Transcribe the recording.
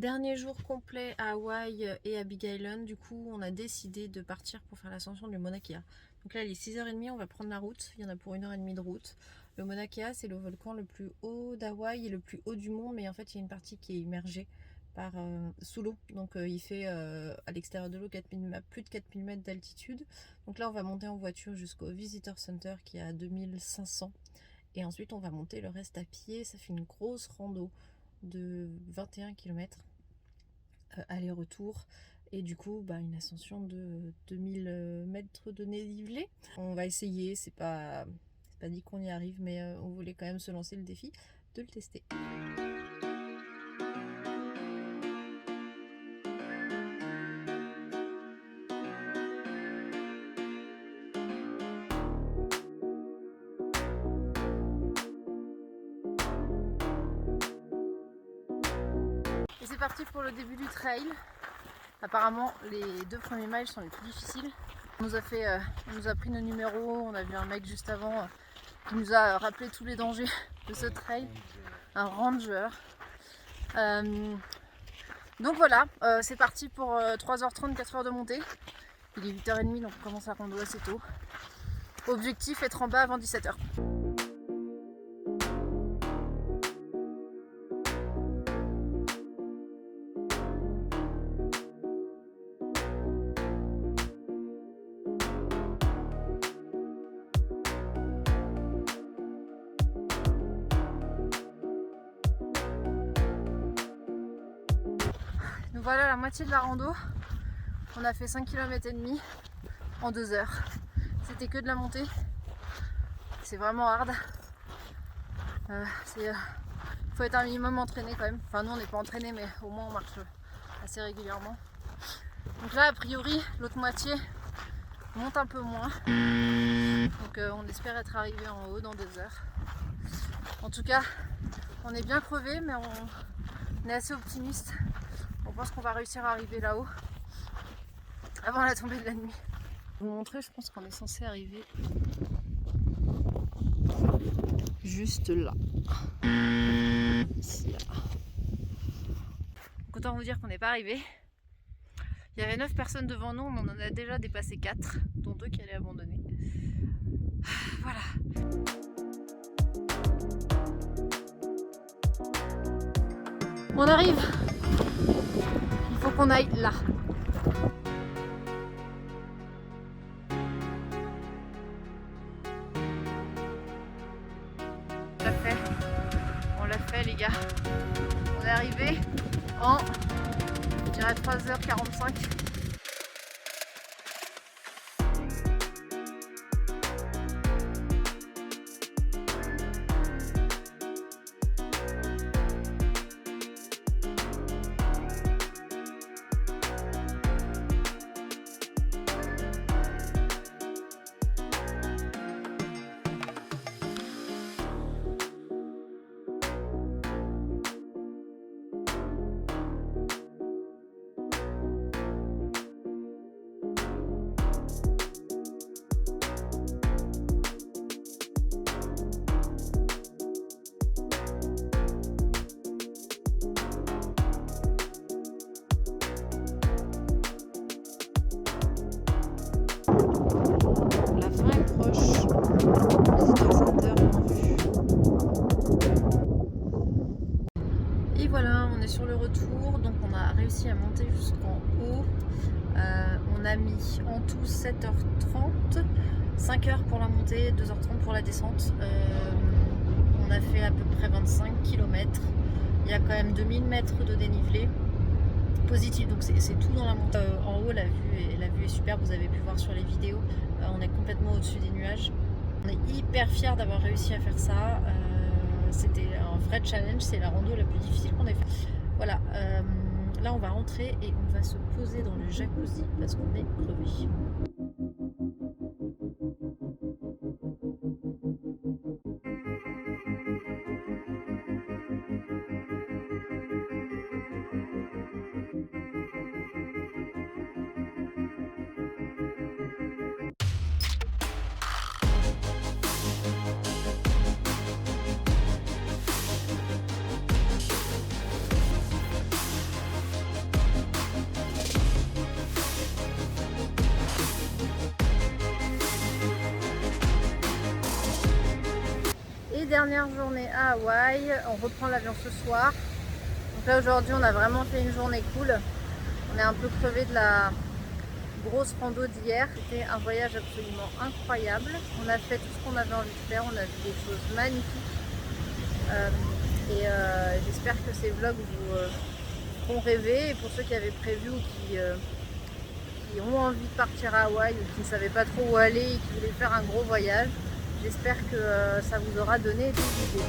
Dernier jour complet à Hawaï et à Big Island. Du coup, on a décidé de partir pour faire l'ascension du Mauna Kea. Donc là, il est 6h30, on va prendre la route. Il y en a pour 1h30 de route. Le Mauna Kea, c'est le volcan le plus haut d'Hawaï et le plus haut du monde. Mais en fait, il y a une partie qui est immergée par, sous l'eau. Donc il fait à l'extérieur de l'eau plus de 4000 mètres d'altitude. Donc là, on va monter en voiture jusqu'au Visitor Center qui est à 2500. Et ensuite, on va monter le reste à pied. Ça fait une grosse rando de 21 km aller-retour et du coup une ascension de 2000 mètres de dénivelé. On va essayer, c'est pas dit qu'on y arrive, mais on voulait quand même se lancer le défi de le tester. Et c'est parti pour le début du trail. Apparemment les 2 premiers miles sont les plus difficiles. On nous a pris nos numéros, on a vu un mec juste avant qui nous a rappelé tous les dangers de ce trail, un ranger. Donc voilà, c'est parti pour 3h30, 4h de montée. Il est 8h30 donc on commence à rando assez tôt. Objectif, être en bas avant 17h. Nous voilà à la moitié de la rando. On a fait 5 km et demi en 2 heures. C'était que de la montée. C'est vraiment hard. Faut être un minimum entraîné quand même. Enfin nous on n'est pas entraîné mais au moins on marche assez régulièrement. Donc là a priori l'autre moitié monte un peu moins. Donc on espère être arrivé en haut dans 2 heures. En tout cas on est bien crevé mais on est assez optimiste. On pense qu'on va réussir à arriver là-haut avant la tombée de la nuit. Je vais vous montrer, je pense qu'on est censé arriver juste là. Ici, là. Donc autant vous dire qu'on n'est pas arrivé. Il y avait 9 personnes devant nous, mais on en a déjà dépassé 4, dont 2 qui allaient abandonner. Voilà. On arrive. Il faut qu'on aille là. On l'a fait les gars. On est arrivé en, je dirais 3h45. La fin est proche. Visitor Center en vue. Et voilà, on est sur le retour. Donc on a réussi à monter jusqu'en haut. On a mis en tout 7h30, 5h pour la montée, 2h30 pour la descente. On a fait à peu près 25 km. Il y a quand même 2000 mètres de dénivelé positif, donc c'est tout dans la montée. En haut la vue est super, vous avez pu voir sur les vidéos, on est complètement au-dessus des nuages. On est hyper fiers d'avoir réussi à faire ça. C'était un vrai challenge, c'est la rando la plus difficile qu'on ait fait. Voilà, là on va rentrer et on va se poser dans le jacuzzi parce qu'on est crevé. dernière journée à Hawaï, on reprend l'avion ce soir. Donc là aujourd'hui on a vraiment fait une journée cool. On est un peu crevé de la grosse rando d'hier. C'était un voyage absolument incroyable. On a fait tout ce qu'on avait envie de faire, on a vu des choses magnifiques. J'espère que ces vlogs vous feront rêver. Et pour ceux qui avaient prévu ou qui ont envie de partir à Hawaï ou qui ne savaient pas trop où aller et qui voulaient faire un gros voyage, j'espère que ça vous aura donné des idées.